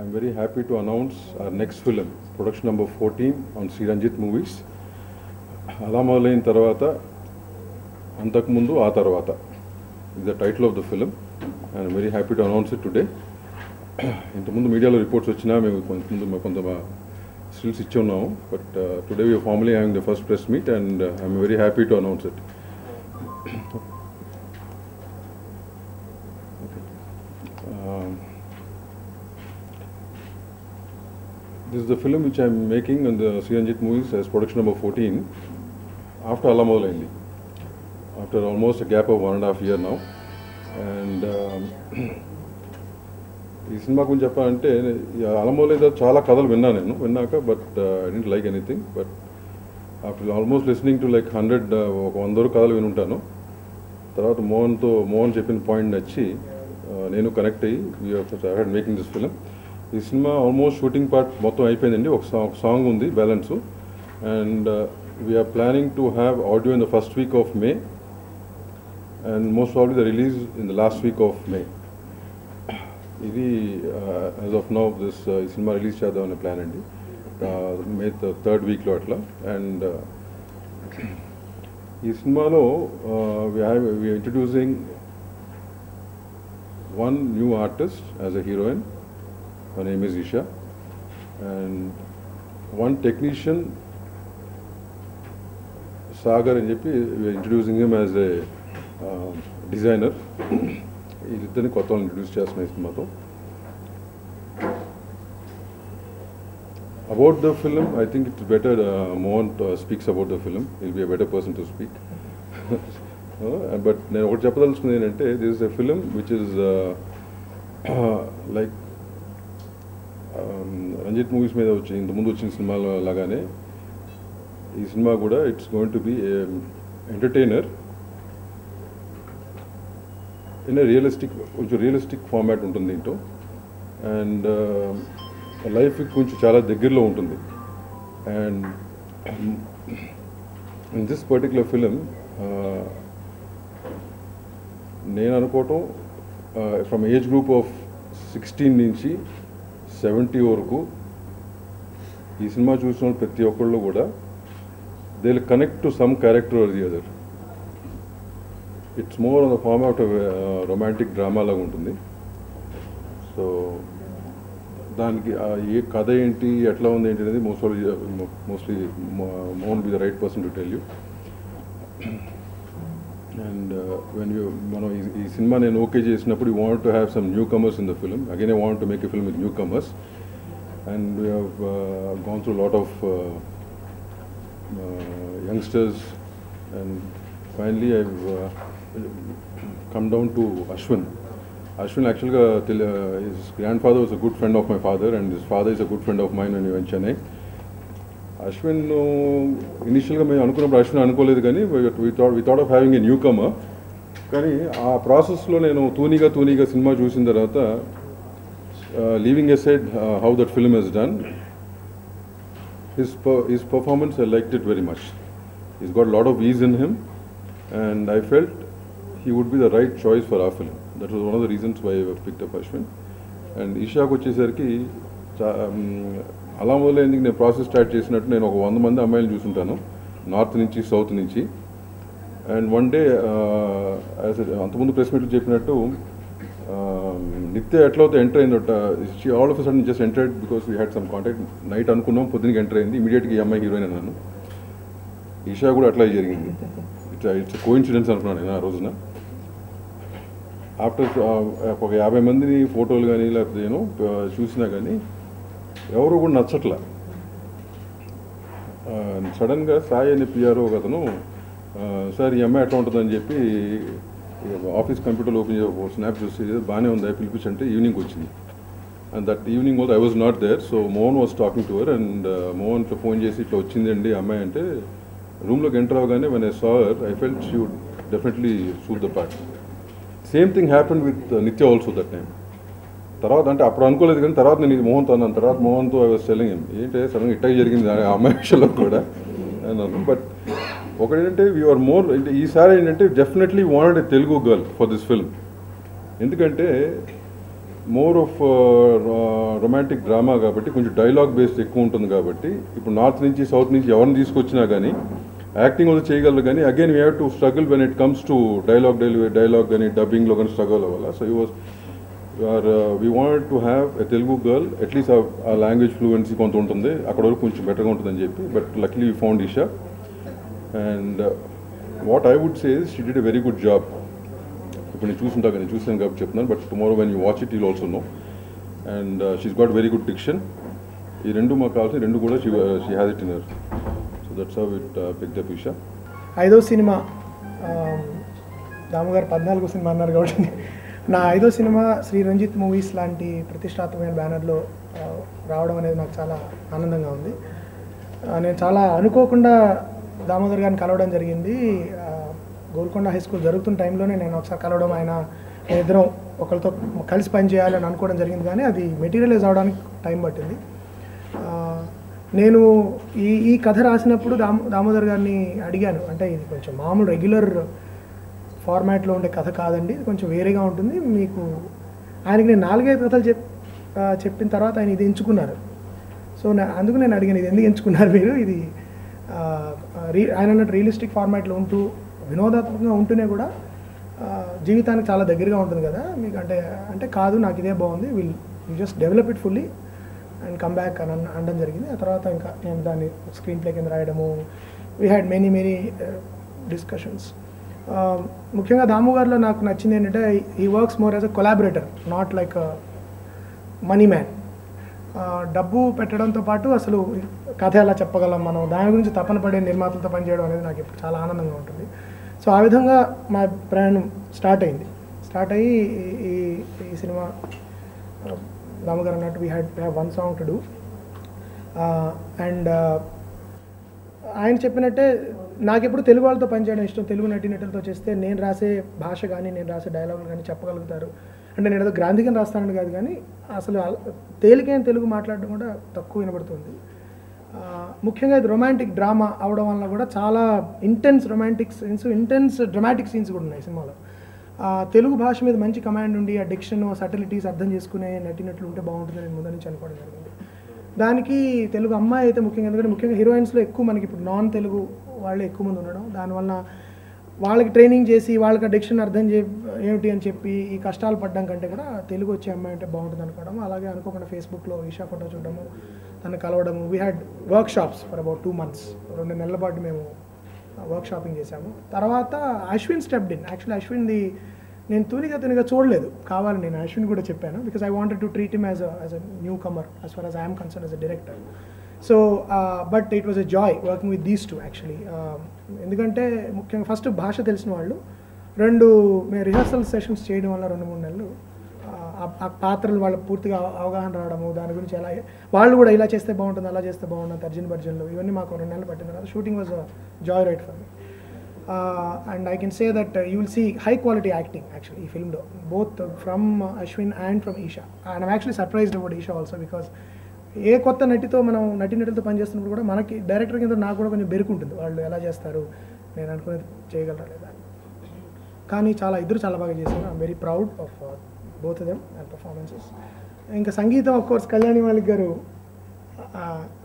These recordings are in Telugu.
I'm very happy to announce our next film, production number 14 on Sri Ranjit Movies. Ala Modalayin Tarvata, Antaku Mundu Aa Tarvata is the title of the film, and I'm very happy to announce it today. ఇంత ముందు మీడియాలో రిపోర్ట్స్ వచ్చినా మేము కొంత స్టిల్స్ ఇచ్చి ఉన్నాము, but today we are formally having the first press meet and I'm very happy to announce it. This is the film which I'm making on the Sri Ranjit Movies as production number 14 after Ala Modalayin, after almost a gap of 1.5 years now. And ఈ సినిమా గురించి చెప్పాలంటే అలా మొదలైన చాలా కథలు విన్నాక but I don't like anything, but after almost listening to like 100 కథలు వినుంటాను. తర్వాత మోహన్ చెప్పిన పాయింట్ నచ్చి నేను కనెక్ట్ అయ్యి వీఆర్ మేకింగ్ దిస్ ఫిలిం. ఈ సినిమా ఆల్మోస్ట్ షూటింగ్ పార్ట్ మొత్తం అయిపోయిందండి, ఒక సాంగ్ ఉంది balance, and we are planning to have audio in the first week of May and most probably the release in the last week of May. ఇది యాజ్ ఆఫ్ నౌ దిస్ ఈ సినిమా రిలీజ్ చేద్దామనే ప్లాన్ అండి, మే 3rd వీక్లో అట్లా. అండ్ ఈ సినిమాలో we introducing one new artist as a heroine. Her name is Isha, and one technician, Sagar అని చెప్పి we are introducing him as a designer. ఇద్దరిని కొత్త వాళ్ళని ఇంట్రడ్యూస్ చేస్తున్నాయి ఈ సినిమాతో. About the film, I think it's better Mohan speaks about the film. He'll be a better person to speak. But నేను ఒకటి చెప్పదలుచుకుంది ఏంటంటే, this is a film which is like Ranjith movies మీద వచ్చి ఇంతకుముందు వచ్చిన సినిమాల లాగానే ఈ సినిమా కూడా it's going to be entertainer in కొంచెం రియలిస్టిక్ ఫార్మాట్ ఉంటుంది దీంట్లో, అండ్ లైఫ్కి కొంచెం చాలా దగ్గరలో ఉంటుంది. And in this particular film నేను అనుకోవటం ఫ్రమ్ ఏజ్ గ్రూప్ ఆఫ్ 16 నుంచి 70 వరకు ఈ సినిమా చూసిన ప్రతి ఒక్కళ్ళు కూడా they will connect to some character are the other. It's more on the format of romantic drama లాగా ఉంటుంది. సో దానికి ఏ కథ ఏంటి, ఎట్లా ఉంది ఏంటి అనేది mostly Mohan be the right person to tell you. And మనం ఈ సినిమా నేను ఓకే చేసినప్పుడు you want to have some new comers in the film. Again I want to make a film with new comers, and we have gone through lot of youngsters, and finally I come down to Ashwin. Ashwin actually his grandfather was a good friend of my father, and his father is a good friend of mine when we went to Chennai. Ashwin initially మేము అనుకున్నప్పుడు అశ్విన్ అనుకోలేదు, కానీ we thought of having a newcomer. కానీ ఆ ప్రాసెస్లో నేను తూనిగా సినిమా చూసిన తర్వాత leaving aside how that film is done, his performance I liked it very much. He's got a lot of ease in him, and I felt he would be the right choice for our film. That was one of the reasons why I picked up Ashwin. And Ishaku వచ్చేసరికి అలా మొదలైంది. నేను ప్రాసెస్ స్టార్ట్ చేసినట్టు నేను ఒక 100 మంది అమ్మాయిలు చూసుంటాను, నార్త్ నుంచి సౌత్ నుంచి. అండ్ వన్ డే అంతకుముందు ప్రెస్ మీట్లో చెప్పినట్టు నిత్య ఎట్లా అయితే ఎంటర్ అయిందట, all of sudden just entered because we had some contact. Night అనుకున్నాం, పొద్దునకి ఎంటర్ అయింది. ఇమీడియట్గా ఈ అమ్మాయి హీరోయిన్ అన్నాను. ఈషా కూడా అట్లా జరిగింది. ఇట్స్ కోఇన్సిడెన్స్ అనుకున్నాను నేను ఆ రోజున. ఆఫ్టర్ ఒక 50 మందిని ఫోటోలు కానీ లేకపోతే నేను చూసినా కానీ ఎవరు కూడా నచ్చట్లా. సడన్గా సాయి అని పిఆర్ఓ ఒక అతను, సార్ ఈ అమ్మాయి ఎట్లా ఉంటుందని చెప్పి ఆఫీస్ కంప్యూటర్లో ఓపెన్ చేసి స్నాప్ చూసి బాగానే ఉంది పిలిపించంటే ఈవినింగ్ వచ్చింది. And that evening was I was not there. So Mohan was talking to her, and Mohan ఇట్లా ఫోన్ చేసి ఇట్లా వచ్చిందండి అమ్మాయి అంటే, రూమ్లోకి ఎంటర్ అవగానే when I saw her, I felt she would definitely suit the part. Same thing happened with Nitya also that time. తర్వాత అంటే అప్పుడు అనుకోలేదు, కానీ తర్వాత నేను మోహన్తో అన్నాను. తర్వాత మోహన్తో ఐ వాజ్ టెల్లింగ్ హిమ్, ఏంటంటే సడన్గా ఇట్టా జరిగింది ఆ అమ్మాయి విషయంలో కూడా అన్నాను. బట్ ఒకటేంటంటే వీఆర్ మోర్, ఈసారి ఏంటంటే definitely wanted a Telugu girl for this film. ఎందుకంటే మోర్ ఆఫ్ రొమాంటిక్ డ్రామా కాబట్టి కొంచెం డైలాగ్ బేస్డ్ ఎక్కువ ఉంటుంది కాబట్టి ఇప్పుడు నార్త్ నుంచి సౌత్ నుంచి ఎవరిని తీసుకొచ్చినా కానీ యాక్టింగ్ కూడా చేయగలరు కానీ again we have to struggle when it comes to dialogue కానీ డబ్బింగ్లో కానీ స్ట్రగుల్ అవ్వాలి. So we want to have a Telugu girl at least ఆ లాంగ్వేజ్ ఫ్లూయెన్సీ కొంత ఉంటుంది, అక్కడ వరకు కొంచెం బెటర్గా ఉంటుందని చెప్పి. But luckily we found Esha and what I would say she did a very good job. ఇప్పుడు నేను చూసాను కాబట్టి చెప్తున్నాను, but tomorrow when you watch it you'll also know. And she's got very good diction. ఈ రెండు మాకు కావాల్సిన రెండు కూడా she has it in her. So that's how it picked up Esha. 5వ సినిమా దాము గారు 14వ సినిమా అన్నారు కాబట్టి నా 5వ సినిమా శ్రీ రంజిత్ మూవీస్ లాంటి ప్రతిష్టాత్మకమైన బ్యానర్లో రావడం అనేది నాకు చాలా ఆనందంగా ఉంది. నేను చాలా అనుకోకుండా దామోదర్ గారిని కలవడం జరిగింది. గోల్కొండ హై స్కూల్ జరుగుతున్న టైంలోనే నేను ఒకసారి కలవడం, ఆయన ఇద్దరం ఒకరితో కలిసి పనిచేయాలని అనుకోవడం జరిగింది. కానీ అది మెటీరియలైజ్ అవడానికి టైం పట్టింది. నేను ఈ కథ రాసినప్పుడు దామోదర్ గారిని అడిగాను, అంటే ఇది కొంచెం మామూలు రెగ్యులర్ ఫార్మాట్లో ఉండే కథ కాదండి, ఇది కొంచెం వేరేగా ఉంటుంది మీకు. ఆయనకి నేను 4-5 కథలు చెప్పిన తర్వాత ఆయన ఇది ఎంచుకున్నారు. సో అందుకు నేను అడిగాను, ఇది ఎందుకు ఎంచుకున్నారు మీరు? ఇది ఆయన అన్నట్టు రియలిస్టిక్ ఫార్మాట్లో ఉంటూ వినోదాత్మకంగా ఉంటూనే కూడా జీవితానికి చాలా దగ్గరగా ఉంటుంది కదా మీకు, అంటే కాదు నాకు ఇదే బాగుంది, will just develop it fully and come back అని అనడం జరిగింది. ఆ తర్వాత ఇంకా నేను దాన్ని స్క్రీన్ ప్లే కింద రాయడము, వీ హ్యాడ్ మెనీ డిస్కషన్స్. ముఖ్యంగా దాము గారిలో నాకు నచ్చింది ఏంటంటే ఈ works more as a collaborator, not like money man. డబ్బు పెట్టడంతో పాటు అసలు కథ ఎలా చెప్పగలం మనం, దాని గురించి తపన పడే నిర్మాతలతో పనిచేయడం అనేది నాకు ఇప్పుడు చాలా ఆనందంగా ఉంటుంది. సో ఆ విధంగా మా ప్రయాణం స్టార్ట్ అయ్యి ఈ సినిమా దాము గారు అన్నట్టు we have 1 song to do. And ఆయన చెప్పినట్టే నాకు ఎప్పుడు తెలుగు వాళ్ళతో పనిచేయడం ఇష్టం. తెలుగు నటీనటులతో చేస్తే నేను రాసే భాష కానీ నేను రాసే డైలాగులు కానీ చెప్పగలుగుతారు. అంటే నేను ఏదో గ్రాంధికం రాస్తానని కాదు, కానీ అసలు తేలికైన తెలుగు మాట్లాడడం కూడా తక్కువ వినబడుతుంది. ముఖ్యంగా ఇది రొమాంటిక్ డ్రామా అవడం వల్ల కూడా చాలా intense romantic scenes, intense dramatic scenes కూడా ఉన్నాయి సినిమాలో. తెలుగు భాష మీద మంచి కమాండ్ ఉండి ఆ డిక్షన్ సటిలిటీస్ అర్థం చేసుకునే నటినట్లు ఉంటే బాగుంటుందని నేను ముందు నుంచి అనుకోవడం జరిగింది. దానికి తెలుగు అమ్మాయి అయితే ముఖ్యంగా, ఎందుకంటే ముఖ్యంగా హీరోయిన్స్లో ఎక్కువ మనకి ఇప్పుడు నాన్ తెలుగు వాళ్ళే ఎక్కువ మంది ఉండడం, దానివల్ల వాళ్ళకి ట్రైనింగ్ చేసి వాళ్ళకి ఆ డిక్షన్ అర్థం ఏమిటి అని చెప్పి ఈ కష్టాలు పడడం కంటే కూడా తెలుగు వచ్చే అమ్మాయి అంటే బాగుంటుంది అనుకోవడం. అలాగే అనుకోకుండా ఫేస్బుక్లో ఈషా ఫోటో చూడడము, తను కలవడము. We had workshops for about 2 months, 2 నెలల పాటు మేము వర్క్ షాపింగ్ చేశాము. తర్వాత అశ్విన్ స్టెప్డ్ ఇన్. యాక్చువల్లీ అశ్విన్ది నేను తునిగా చూడలేదు, కావాలని నేను అశ్విన్ కూడా చెప్పాను, because I wanted to treat him as a newcomer as far as I'm concerned as a director. So but it was a joy working with these 2 actually. ఎందుకంటే ముఖ్యంగా ఫస్ట్ భాష తెలిసిన వాళ్ళు, మేము రిహర్సల్ సెషన్స్ చేయడం వల్ల 2-3 నెలలు ఆ పాత్రలు వాళ్ళకి పూర్తిగా అవగాహన రావడము, దాని గురించి ఎలా వాళ్ళు కూడా ఇలా చేస్తే బాగుంటుంది అలా చేస్తే బాగుంటుంది తర్జన్ భర్జన్లు ఇవన్నీ మాకు 2 నెలలు పట్టిన తర్వాత shooting was a Joy right for me. And I can say that you will see high quality acting actually in film lo, both from Ashwin and from Isha. And I'm actually surprised about Isha also, because ఏ కొత్త నటితో మనం నటులతో పనిచేస్తున్నప్పుడు కూడా మనకి డైరెక్టర్ కింద నాకు కూడా కొంచెం బెరుకుంటుంది, వాళ్ళు ఎలా చేస్తారు నేను అనుకునేది చేయగలరా లేదా. కానీ ఇద్దరు చాలా బాగా చేశారు. I'm very proud of both them and performances. ఇంకా సంగీతం ఆఫ్ కోర్స్ కళ్యాణి మాలిక్ గారు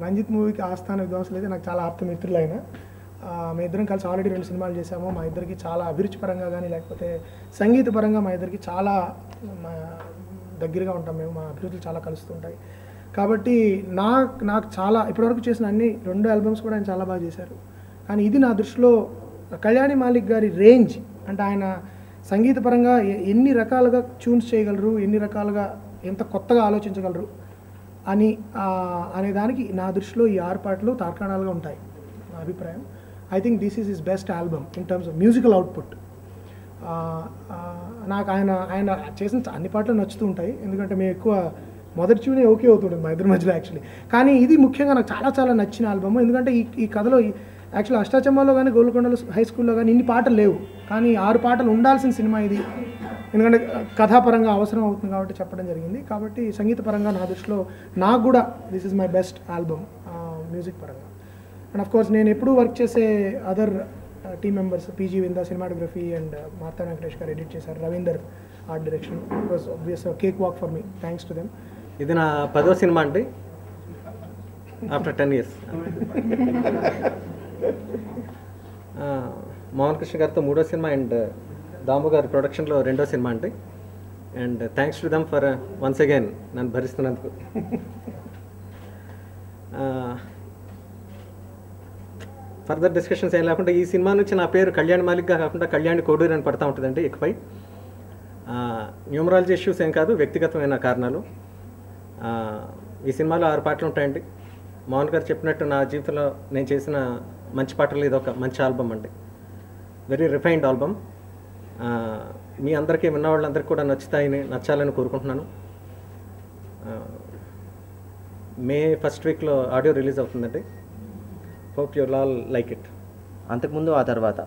రంజిత్ మూవీకి ఆస్థాన విద్వాంసులు అయితే నాకు చాలా ఆప్త మిత్రులు. అయినా మా ఇద్దరం కలిసి ఆల్రెడీ 2 సినిమాలు చేశాము. మా ఇద్దరికి చాలా అభిరుచి పరంగా కానీ లేకపోతే సంగీత పరంగా మా ఇద్దరికి చాలా దగ్గరగా ఉంటాం మేము, మా అభిరుచులు చాలా కలుస్తుంటాయి. కాబట్టి నాకు చాలా ఇప్పటివరకు చేసిన అన్ని 2 ఆల్బమ్స్ కూడా ఆయన చాలా బాగా చేశారు. కానీ ఇది నా దృష్టిలో కళ్యాణి మాలిక్ గారి రేంజ్, అంటే ఆయన సంగీత పరంగా ఎన్ని రకాలుగా ట్యూన్స్ చేయగలరు, ఎన్ని రకాలుగా ఎంత కొత్తగా ఆలోచించగలరు అనే దానికి నా దృష్టిలో ఈ 6 పాటలు తార్కాణాలుగా ఉంటాయి నా అభిప్రాయం. I think this is his best album in terms of musical output. నాకు ఆయన చేసిన అన్ని పాటలు నచ్చుతూ ఉంటాయి, ఎందుకంటే మేము ఎక్కువ మొదటి ట్యూనే ఓకే అవుతుంటుంది మా ఇద్దరి మధ్యలో యాక్చువల్లీ. కానీ ఇది ముఖ్యంగా నాకు చాలా నచ్చిన ఆల్బమ్, ఎందుకంటే ఈ కథలో యాక్చువల్లీ అష్టాచమ్మాలో కానీ గోల్కొండలో హై స్కూల్లో కానీ ఇన్ని పాటలు లేవు, కానీ 6 పాటలు ఉండాల్సిన సినిమా ఇది, ఎందుకంటే కథాపరంగా అవసరం అవుతుంది కాబట్టి చెప్పడం జరిగింది. కాబట్టి సంగీత పరంగా నా దృష్టిలో నాకు కూడా this is my best album music పరంగా. అండ్ ఆఫ్ కోర్స్ నేను ఎప్పుడూ వర్క్ చేసే other team members, PG Vinda cinematography and Martha Venkatesh garu edit చేశారు, Ravinder art direction. It was obvious cake walk for me. Thanks to them. ఇది నా 10వ సినిమా అండి, ఆఫ్టర్ 10 years. మోహన్ కృష్ణ గారితో 3వ సినిమా అండ్ దాము గారి ప్రొడక్షన్లో 2వ సినిమా అండి. And thanks to them for once again నన్ను భరిస్తున్నందుకు. ఫర్దర్ డిస్కషన్స్ ఏం లేకుండా ఈ సినిమా నుంచి నా పేరు కళ్యాణ్ మాలిక్గా కాకుండా కళ్యాణ్ కోడూరి అని పడతా ఉంటుందండి ఇకపై. న్యూమరాలజీ ఇష్యూస్ ఏం కాదు, వ్యక్తిగతమైన కారణాలు. ఈ సినిమాలో 6 పాటలు ఉంటాయండి. మోహన్ గారు చెప్పినట్టు నా జీవితంలో నేను చేసిన మంచి పాటలు ఇది ఒక మంచి ఆల్బమ్ అండి, వెరీ రిఫైన్డ్ ఆల్బమ్. మీ అందరికీ, విన్న వాళ్ళందరికీ కూడా నచ్చాలని కోరుకుంటున్నాను. మే 1st వీక్లో ఆడియో రిలీజ్ అవుతుందండి. Hope you'll all like it. అంతకుముందు ఆ తర్వాత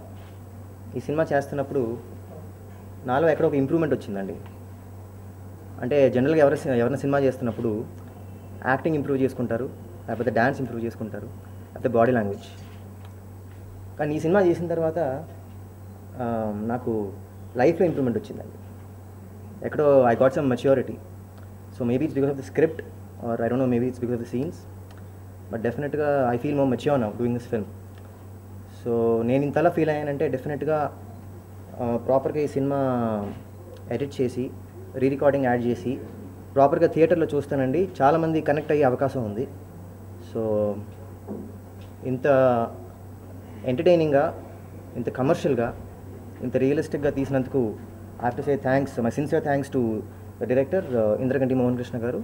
ఈ సినిమా చేస్తున్నప్పుడు నాలో ఎక్కడో ఒక ఇంప్రూవ్మెంట్ వచ్చిందండి. అంటే జనరల్గా ఎవరైనా సినిమా చేస్తున్నప్పుడు యాక్టింగ్ ఇంప్రూవ్ చేసుకుంటారు, లేకపోతే డ్యాన్స్ ఇంప్రూవ్ చేసుకుంటారు, లేకపోతే బాడీ లాంగ్వేజ్. కానీ ఈ సినిమా చేసిన తర్వాత నాకు లైఫ్లో ఇంప్రూవ్మెంట్ వచ్చిందండి. ఎక్కడో I got some maturity. So maybe it's because of the script or I don't know, maybe it's because of the scenes, but డెఫినెట్గా I feel more mature now doing this film. So నేను ఇంతలా ఫీల్ అయ్యానంటే డెఫినెట్గా ప్రాపర్గా ఈ సినిమా ఎడిట్ చేసి రీరికార్డింగ్ యాడ్ చేసి ప్రాపర్గా థియేటర్లో చూస్తానండి చాలామంది కనెక్ట్ అయ్యే అవకాశం ఉంది. సో ఇంత ఎంటర్టైనింగ్గా, ఇంత కమర్షియల్గా, ఇంత రియలిస్టిక్గా తీసినందుకు I have to say thanks, my sincere thanks to the director Indraganti Mohan Krishna garu.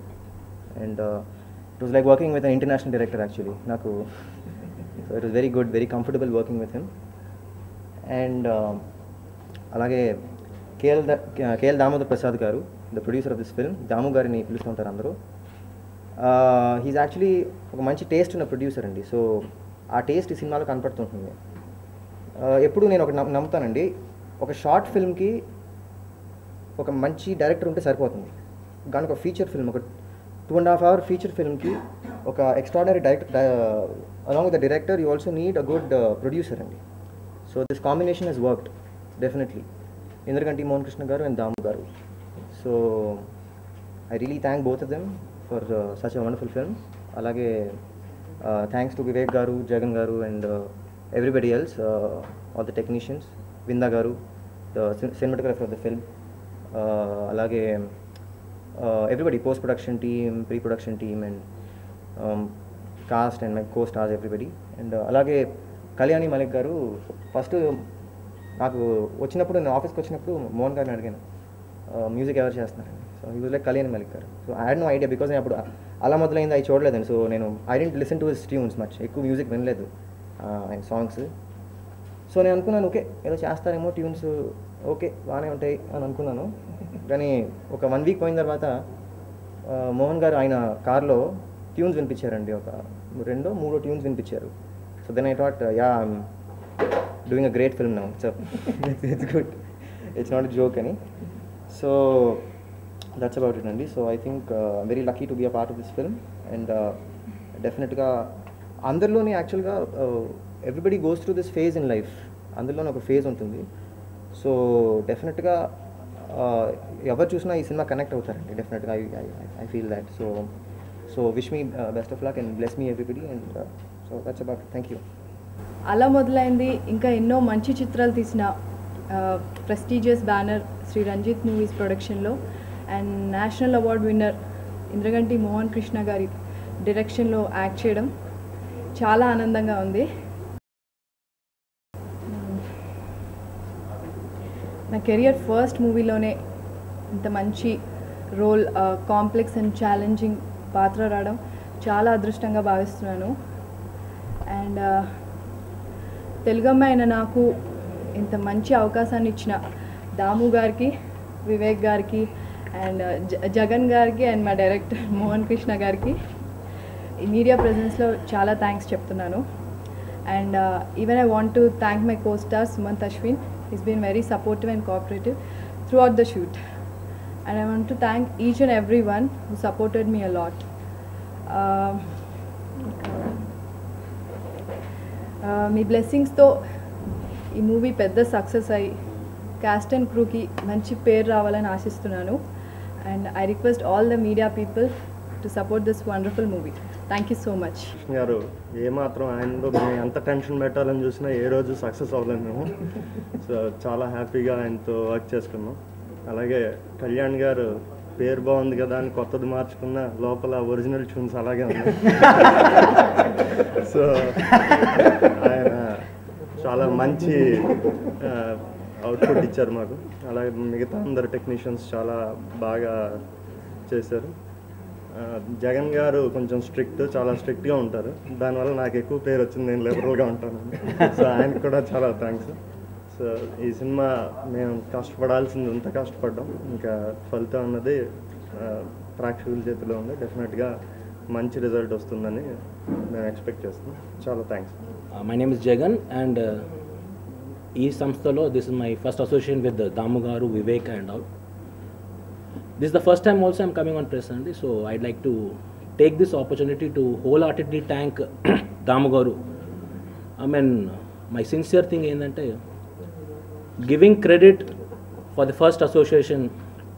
And it was like working with an international director actually నాకు. So it was very good, very comfortable working with him. And అలాగే KL Damodar Prasad garu, the producer of this film. Damu గారిని పిలుస్తూ ఉంటారు అందరూ. హీజ్ యాక్చువల్లీ ఒక మంచి టేస్ట్ ఉన్న ప్రొడ్యూసర్ అండి. సో ఆ టేస్ట్ ఈ సినిమాలో కనపడుతుంటుంది. ఎప్పుడు నేను ఒక నమ్ముతానండి, ఒక షార్ట్ ఫిల్మ్కి ఒక మంచి డైరెక్టర్ ఉంటే సరిపోతుంది. కానీ ఒక ఫీచర్ ఫిల్మ్, ఒక 2.5 hour ఫీచర్ ఫిల్మ్కి ఒక extraordinary director, along with the director you also need a good producer అండి. So this combination has worked definitely, Indraganti Mohan Krishna garu and Damu garu. So I really thank both of them for such a wonderful film. అలాగే thanks to Vivek garu, Jagan garu and everybody else, all the technicians, Vinda garu, the cinematographer of the film, అలాగే everybody, post production team, pre production team and cast and my co-stars, everybody. And అలాగే కళ్యాణి మలిక్ గారు ఫస్ట్ నాకు వచ్చినప్పుడు, నేను ఆఫీస్కి వచ్చినప్పుడు మోహన్ గారిని అడిగాను మ్యూజిక్ ఎవరు చేస్తున్నారండి. So he was like Kalyani Malik garu. So I had no idea because నేను అప్పుడు అలా మొదలైంది అవి చూడలేదండి. సో నేను I didn't listen to his tunes much, ఎక్కువ మ్యూజిక్ వినలేదు ఆయన సాంగ్స్. సో నేను అనుకున్నాను ఓకే ఏదో చేస్తారేమో ట్యూన్స్, ఓకే బాగానే ఉంటాయి అని అనుకున్నాను. కానీ ఒక 1 week పోయిన తర్వాత మోహన్ గారు ఆయన కార్లో ట్యూన్స్ వినిపించారండి, ఒక 2-3 ట్యూన్స్ వినిపించారు. So then I thought yeah I'm doing a great film now, so it's good, it's not a joke అని. సో దట్స్ అబౌట్ ఇట్ అండి. So I think very lucky to be a part of this film. And డెఫినెట్గా అందరిలోనే యాక్చువల్గా everybody goes through this phase in life, అందులోనే ఒక ఫేజ్ ఉంటుంది. సో డెఫినెట్గా ఎవరు చూసినా ఈ సినిమా కనెక్ట్ అవుతారండి డెఫినెట్గా. I feel that. So wish me best of luck and bless me everybody. And so that's about it. Thank you. అలా మొదలైంది. ఇంకా ఎన్నో మంచి చిత్రాలు తీసిన prestigious banner Sri Ranjith Movies ప్రొడక్షన్లో and national award winner Indraganti Mohan Krishna గారి డైరెక్షన్లో యాక్ట్ చేయడం చాలా ఆనందంగా ఉంది. నా కెరియర్ ఫస్ట్ మూవీలోనే ఇంత మంచి రోల్, కాంప్లెక్స్ అండ్ ఛాలెంజింగ్ పాత్ర రావడం చాలా అదృష్టంగా భావిస్తున్నాను. అండ్ తెలుగు అమ్మాయి అయిన నాకు ఇంత మంచి అవకాశాన్ని ఇచ్చిన దాము గారికి, వివేక్ గారికి అండ్ జగన్ గారికి అండ్ మా డైరెక్టర్ మోహన్ కృష్ణ గారికి ఈ మీడియా ప్రెజెన్స్లో చాలా థ్యాంక్స్ చెప్తున్నాను. And even I want to thank my co-star Sumant Ashwin. He's been very supportive and cooperative throughout the shoot. And I want to thank each and everyone who supported me a lot. మీ బ్లెస్సింగ్స్తో ఈ మూవీ పెద్ద సక్సెస్ అయ్యి క్యాస్ట్ అండ్ క్రూకి మంచి పేరు రావాలని ఆశిస్తున్నాను. And I request all the media people to support this wonderful movie. Thank you so much. Krishna గారు ఏమాత్రం ఆయనలో మేము ఎంత టెన్షన్ పెట్టాలని చూసినా ఏ రోజు సక్సెస్ అవ్వలేము మేము. సో చాలా హ్యాపీగా ఆయనతో వర్క్ చేసుకున్నాం. అలాగే కళ్యాణ్ గారు పేరు బాగుంది కదా అని కొత్తది మార్చుకున్న లోపల ఒరిజినల్ ట్యూన్స్ అలాగే ఉన్నాయి. సో ఆయన చాలా మంచి అవుట్పుట్ ఇచ్చారు మాకు. అలాగే మిగతా అందరు టెక్నీషియన్స్ చాలా బాగా చేశారు. జగన్ గారు కొంచెం చాలా స్ట్రిక్ట్గా ఉంటారు. దానివల్ల నాకు ఎక్కువ పేరు వచ్చింది, నేను లిబరల్గా ఉంటాను. సో ఆయనకు కూడా చాలా థ్యాంక్స్. సో ఈ సినిమా మేము కష్టపడాల్సింది అంతా కష్టపడ్డాం. ఇంకా ఫలితం అన్నది ప్రేక్షకుల చేతిలో ఉంది. డెఫినెట్గా మంచి రిజల్ట్ వస్తుందని నేను ఎక్స్పెక్ట్ చేస్తున్నాను. చాలా thanks. My name is Jagan and ఈ సంస్థలో this is my first association with Damu Garu, Vivek and all. This is the first time also I'm coming on press Sunday, so I'd like to take this opportunity to wholeheartedly thank Damu Garu. I mean, my sincere thing ఏంటంటే giving credit for the first association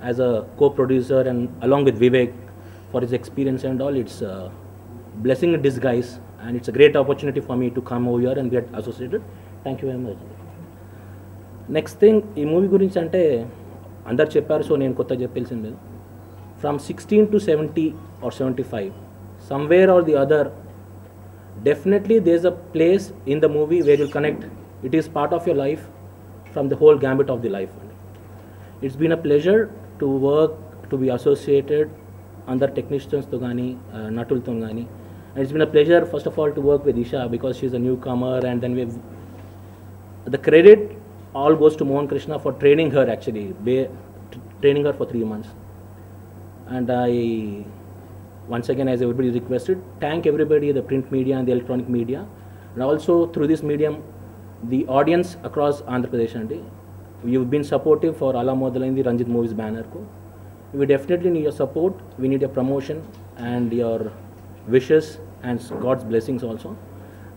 as a co-producer and along with Vivek for his experience and all, it's a blessing in disguise and it's a great opportunity for me to come over here and get associated. Thank you very much. Next thing, ఈ మూవీ గురించి అంటే అందరు చెప్పారు, సో నేను కొత్తగా చెప్పాల్సింది లేదు. From 16 to 70 or 75 somewhere or the other definitely there's a place in the movie where you'll connect. It is part of your life from the whole gambit of the life. It's been a pleasure to work, to be associated under technicians to gani natulto gani, and it's been a pleasure first of all to work with Isha because she's a newcomer, and then the credit all goes to Mohan Krishna for training her, actually training her for 3 months. And I once again, as everybody requested, thank everybody, the print media and the electronic media, and also through this medium the audience across Andhra Pradesh. And you've been supportive for Ala Modalaindi Ranjit Movies banner ko. We definitely need your support. We need your promotion and your wishes and God's blessings also.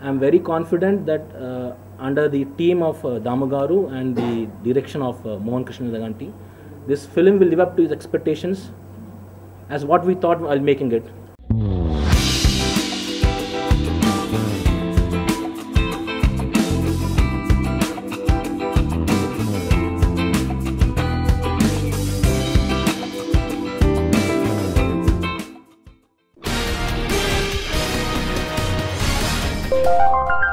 I'm very confident that under the team of Damu Garu and the direction of Mohan Krishna Daganti, this film will live up to his expectations as what we thought while making it. you